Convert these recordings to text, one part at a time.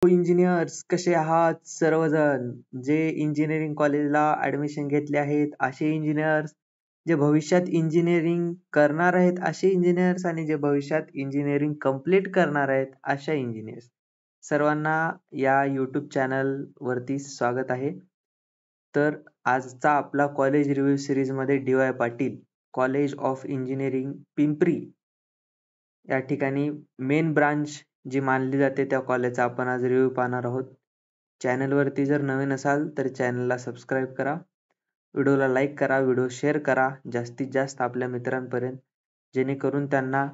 Engineers कसे आहात सर्वजण जे इंजिनिअरिंग कॉलेजला ऍडमिशन घेतले आहेत असे इंजिनियर्स, जे भविष्यात इंजिनिअरिंग करणार आहेत असे इंजिनियर्स आणि जे भविष्यात इंजिनिअरिंग कंप्लीट करणार आहेत अशा इंजिनियर्स सर्वांना या यूट्यूब चॅनल वरती स्वागत आहे. तर आजचा आपला कॉलेज रिव्ह्यू सिरीज मध्ये DY Patil college of engineering Pimpri या ठिकाणी मेन ब्रांच जी मानली जाते त्या कॉलेजचा आपण आज रिव्ह्यू पाहणार आहोत. चॅनलवरती जर नवीन असाल तर चॅनलला सबस्क्राईब करा, व्हिडिओला लाईक करा, व्हिडिओ शेअर करा जास्तीत जास्त आपल्या मित्रांपर्यंत, जेणेकरून त्यांना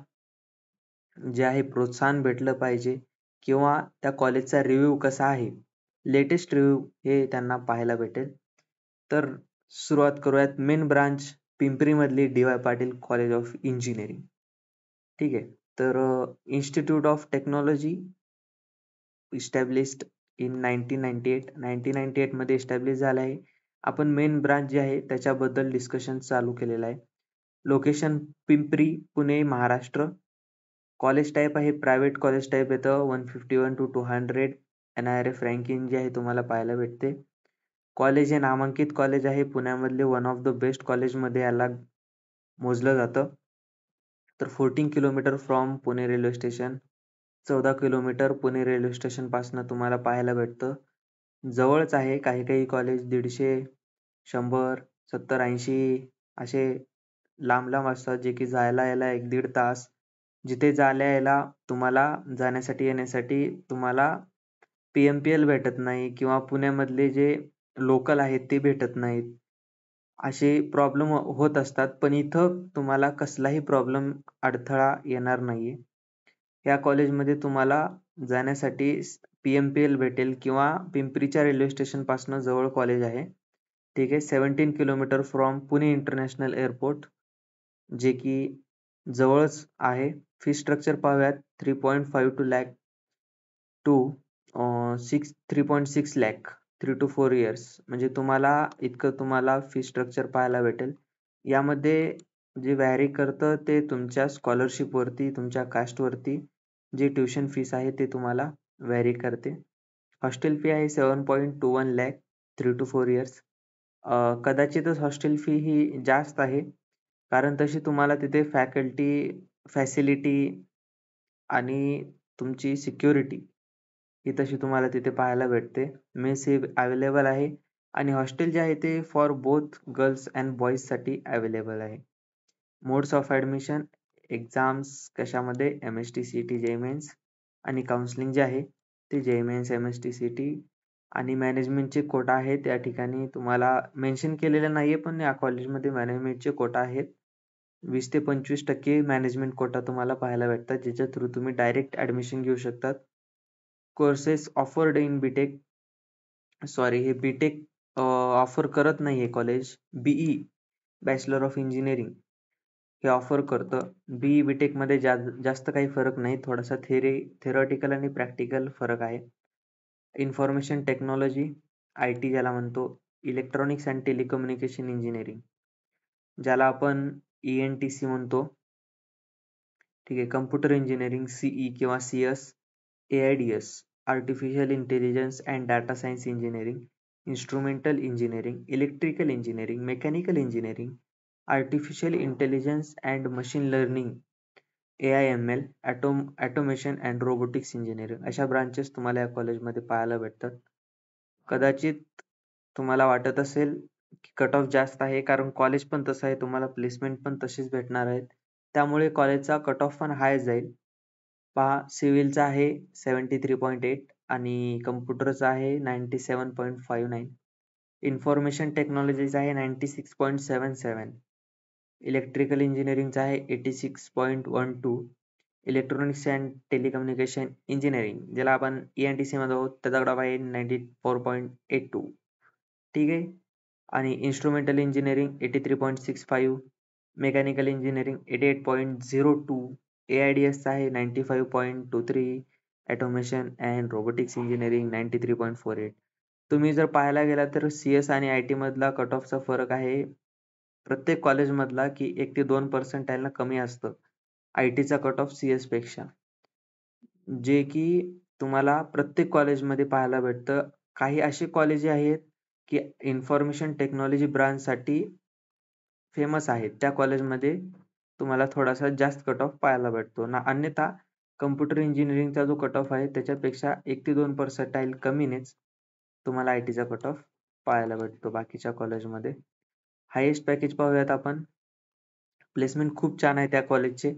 जे आहे प्रोत्साहन भेटलं पाहिजे किंवा त्या कॉलेजचा रिव्ह्यू कसा आहे, लेटेस्ट रिव्ह्यू हे त्यांना पाहायला भेटेल. तर सुरुवात करूयात मेन ब्रांच पिंपरी मधली DY Patil college of engineering. ठीक आहे. तर institute of technology established in 1998 मध्ये इस्टॅब्लिश झाला आहे. आपण मेन ब्रांच जी आहे त्याच्याबद्दल डिस्कशन चालू केलेलं आहे. Location Pimpri, Pune, Maharashtra. College type आहे प्रायव्हेट कॉलेज टाईप येतं. 151 to 200 NIRF रँकिंग जी आहे तुम्हाला पाहायला भेटते. कॉलेज हे नामांकित कॉलेज आहे. पुण्यामधले one of the best college मध्ये याला मोजलं जातं. तर 14 kilometre from Pune railway station, 14 kilometre Pune railway station पासून तुम्हाला पाहायला भेटतं. जवळच आहे. काही काही कॉलेज 150, 100, 70, 80 असे लांब लांब असतात, जे की जायला यायला 1-1.5 तास. जिथे जायला यायला तुम्हाला जाण्यासाठी येण्यासाठी तुम्हाला PMPL भेटत नाही किंवा पुण्यामधले जे लोकल आहेत ते भेटत नाहीत. असे प्रॉब्लेम होत असतात, पण इथं तुम्हाला कसलाही प्रॉब्लेम अडथळा येणार नाहीये. या कॉलेजमध्ये तुम्हाला जाण्यासाठी PMPL भेटेल किंवा पिंपरीच्या रेल्वे स्टेशन पासून जवळ कॉलेज आहे. ठीक आहे. 17 kilometre from Pune international airport, जे की जवळच आहे. फी स्ट्रक्चर पाहूयात. 3.52 lakh to 3.6 lakh 3 to 4 years म्हणजे तुम्हाला इतकं तुम्हाला फी स्ट्रक्चर पाहायला भेटेल. यामध्ये जे व्हॅरी करतं ते तुमच्या स्कॉलरशिप वरती, तुमच्या कास्ट वरती जे ट्युशन फीस आहे ते तुम्हाला व्हॅरी करते. हॉस्टेल फी आहे 7.21 lakh 3 to 4 years. कदाचितच hostel fee ही जास्त आहे, कारण तशी तुम्हाला तिथे फॅकल्टी, फॅसिलिटी आणि तुमची सिक्युरिटी ही तशी तुम्हाला तिथे पाहायला भेटते. मेस ही अवेलेबल आहे आणि हॉस्टेल जे आहे ते for both girls and boys साठी अवेलेबल आहे. मोड्स ऑफ ऍडमिशन, एक्झाम्स कशामध्ये MST CET JEE मेन्स आणि काउन्सिलिंग जे आहे ते JEE मेन्स MST CET आणि मॅनेजमेंटचे कोटा आहेत. त्या ठिकाणी तुम्हाला मेन्शन केलेलं नाहीये, पण या कॉलेजमध्ये मॅनेजमेंटचे कोटा आहेत. 20 ते 25% मॅनेजमेंट कोटा तुम्हाला पाहायला भेटतात, ज्याच्या थ्रू तुम्ही डायरेक्ट ऍडमिशन घेऊ शकतात. Courses offered in BTech, sorry हे बीटेक ऑफर करत नाहीये college. BE bachelor of engineering हे ऑफर करतं. BE बीटेक मध्ये जास्त काही फरक नाही, थोडासा थेरॉटिकल आणि प्रॅक्टिकल फरक आहे. इन्फॉर्मेशन टेक्नॉलॉजी IT ज्याला म्हणतो, इलेक्ट्रॉनिक्स अँड टेलिकम्युनिकेशन इंजिनिअरिंग ज्याला आपण ENTC म्हणतो. ठीक आहे. कम्प्युटर इंजिनिअरिंग CE किंवा CS, AIDS artificial intelligence and data science engineering, instrumental engineering, electrical engineering, mechanical engineering, artificial intelligence and machine learning, AIML, automation and robotics engineering अशा branches तुम्हाला या कॉलेजमध्ये पाहायला भेटतात. कदाचित तुम्हाला वाटत असेल की कट ऑफ जास्त आहे, कारण कॉलेज पण तसं आहे, तुम्हाला प्लेसमेंट पण तशीच भेटणार आहेत, त्यामुळे कॉलेजचा कट ऑफ पण हाय जाईल. पहा, सिव्हिलचा आहे 73.8 आणि कम्प्युटरचा आहे 97.59, इन्फॉर्मेशन टेक्नॉलॉजीचा आहे 96.77, इलेक्ट्रिकल इंजिनिअरिंगचा आहे 86.12, इलेक्ट्रॉनिक्स अँड टेलिकम्युनिकेशन इंजिनिअरिंग ज्याला आपण ENTC मध्ये आहोत त्याचा कट ऑफ आहे 94.82. ठीक आहे. आणि instrumental engineering 83.65, mechanical engineering 88.02, AIDS चा आहे 95.23, ऑटोमेशन अँड रोबोटिक्स इंजिनिअरिंग 93.48. तुम्ही जर पाहायला गेला तर CS आणि IT मधला कट ऑफचा फरक आहे प्रत्येक कॉलेज मधला की 1 ते 2% ना कमी असतं IT चा कट ऑफ CS पेक्षा, जे की तुम्हाला प्रत्येक कॉलेजमध्ये पाहायला भेटतं. काही अशी कॉलेजे आहेत, की इन्फॉर्मेशन टेक्नॉलॉजी ब्रांचसाठी फेमस आहेत. त्या कॉलेजमध्ये तुम्हाला थोडासा जास्त कट ऑफ पाहायला भेटतो. अन्यथा कॉम्प्युटर इंजिनिअरिंगचा जो कट ऑफ आहे त्याच्यापेक्षा 1 ते 2 पर्सेंटाइल कमीनेच तुम्हाला आय-टीचा कट ऑफ पाहायला भेटतो बाकीच्या कॉलेजमध्ये. हायेस्ट पॅकेज पाहूयात आपण. प्लेसमेंट खूप छान आहे त्या कॉलेजचे.